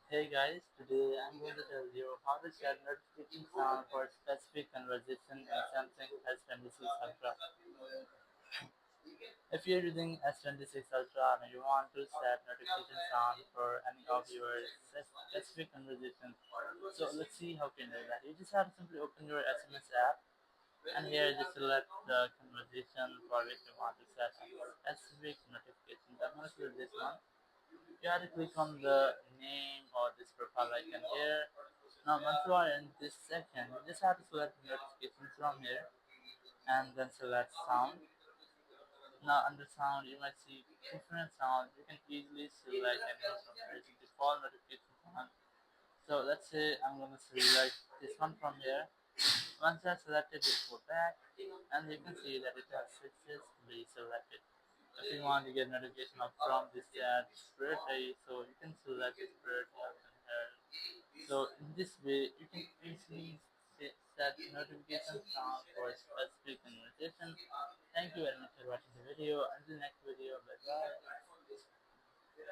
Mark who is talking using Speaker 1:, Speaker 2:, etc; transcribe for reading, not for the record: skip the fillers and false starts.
Speaker 1: Hey guys, today I'm going to tell you how to set notification sound for specific conversation in Samsung S26 Ultra. If you're using S26 Ultra and you want to set notification sound for any of your specific conversations, so let's see how can you do that. You just have to simply open your SMS app and here just select the conversation for which you want to set a specific notification. I'm going to select this one. You have to click on the name or this profile icon here. Now once you are in this section, you just have to select notifications from here and then select sound. Now under sound you might see different sounds. You can easily select any from here. It's a default notification sound. So let's say I'm gonna select this one from here. Once I selected it, go back and you can see that it has successfully selected. If you want to get notification of from this chat birthday, so you can select this birthday option here. So in this way, you can easily set notification sound for a specific conversation. Thank you very much for watching the video. Until next video.